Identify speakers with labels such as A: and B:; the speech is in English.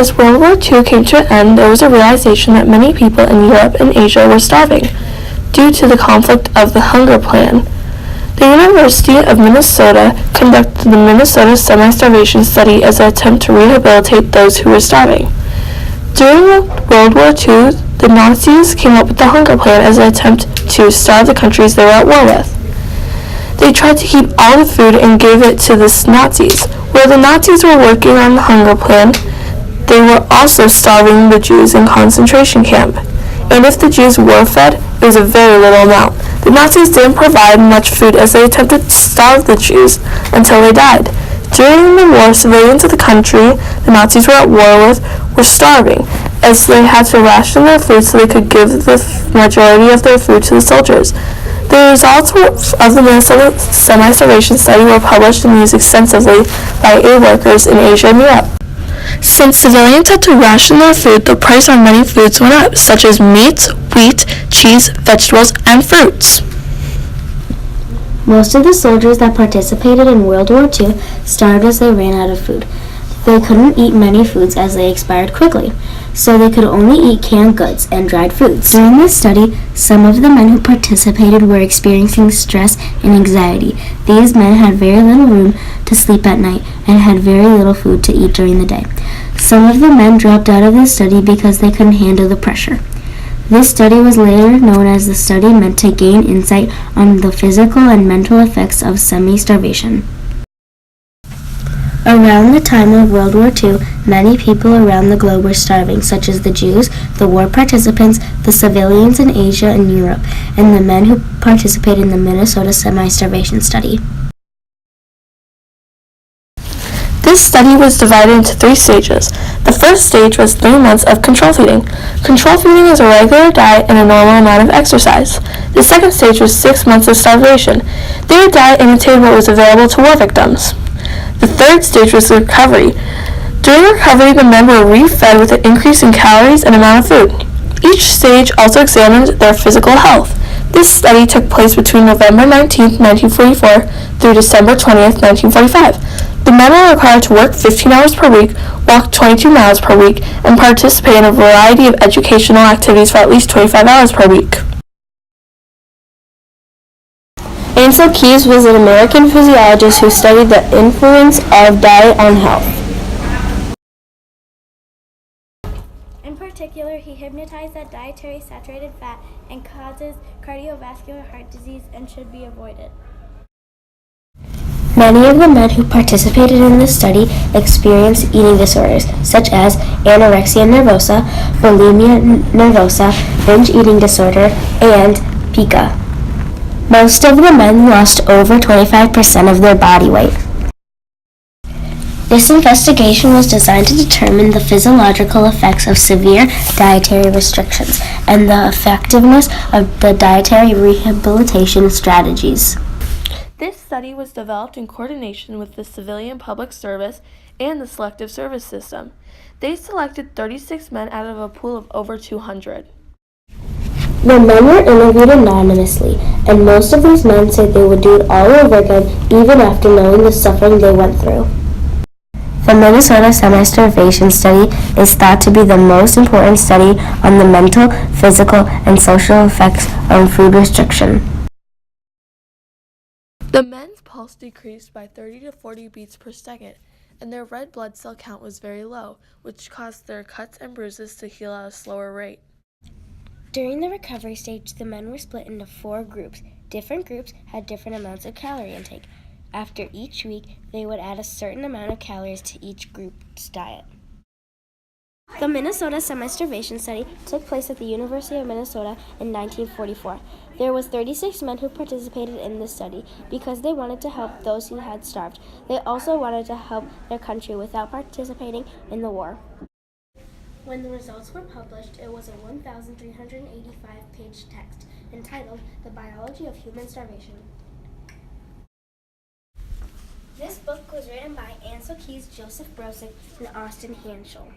A: As World War II came to an end, there was a realization that many people in Europe and Asia were starving due to the conflict of the Hunger Plan. The University of Minnesota conducted the Minnesota Semi-Starvation Study as an attempt to rehabilitate those who were starving. During World War II, the Nazis came up with the Hunger Plan as an attempt to starve the countries they were at war with. They tried to keep all the food and gave it to the Nazis. While the Nazis were working on the Hunger Plan, they were also starving the Jews in concentration camp. And if the Jews were fed, it was a very little amount. The Nazis didn't provide much food as they attempted to starve the Jews until they died. During the war, civilians of the country the Nazis were at war with were starving, as they had to ration their food so they could give the majority of their food to the soldiers. The results of the Minnesota Semi-Starvation Study were published and used extensively by aid workers in Asia and Europe. Since civilians had to ration their food, the price on many foods went up, such as meat, wheat, cheese, vegetables, and fruits.
B: Most of the soldiers that participated in World War II starved as they ran out of food. They couldn't eat many foods as they expired quickly, so they could only eat canned goods and dried foods. During this study, some of the men who participated were experiencing stress and anxiety. These men had very little room to sleep at night and had very little food to eat during the day. Some of the men dropped out of the study because they couldn't handle the pressure. This study was later known as the study meant to gain insight on the physical and mental effects of semi-starvation. Around the time of World War II, many people around the globe were starving, such as the Jews, the war participants, the civilians in Asia and Europe, and the men who participated in the Minnesota Semi-Starvation Study.
A: This study was divided into 3 stages. The first stage was 3 months of control feeding. Control feeding is a regular diet and a normal amount of exercise. The second stage was 6 months of starvation. Their diet imitated what was available to war victims. The third stage was recovery. During recovery, the men were re-fed with an increase in calories and amount of food. Each stage also examined their physical health. This study took place between November 19, 1944 through December 20, 1945. The men were required to work 15 hours per week, walk 22 miles per week, and participate in a variety of educational activities for at least 25 hours per week.
C: Ansel Keys was an American physiologist who studied the influence of diet on health.
D: In particular, he hypothesized that dietary saturated fat and causes cardiovascular heart disease and should be avoided.
B: Many of the men who participated in this study experienced eating disorders, such as anorexia nervosa, bulimia nervosa, binge eating disorder, and pica. Most of the men lost over 25% of their body weight. This investigation was designed to determine the physiological effects of severe dietary restrictions and the effectiveness of the dietary rehabilitation strategies.
A: This study was developed in coordination with the Civilian Public Service and the Selective Service System. They selected 36 men out of a pool of over 200.
B: The men were interviewed anonymously, and most of these men said they would do it all over again even after knowing the suffering they went through. The Minnesota Semi-Starvation Study is thought to be the most important study on the mental, physical, and social effects of food restriction.
A: The men's pulse decreased by 30 to 40 beats per second, and their red blood cell count was very low, which caused their cuts and bruises to heal at a slower rate.
B: During the recovery stage, the men were split into 4 groups. Different groups had different amounts of calorie intake. After each week, they would add a certain amount of calories to each group's diet.
D: The Minnesota Semi-Starvation Study took place at the University of Minnesota in 1944. There was 36 men who participated in this study because they wanted to help those who had starved. They also wanted to help their country without participating in the war. When the results were published, it was a 1,385-page text entitled The Biology of Human Starvation. This book was written by Ansel Keys, Joseph Brosick, and Austin Hanschel.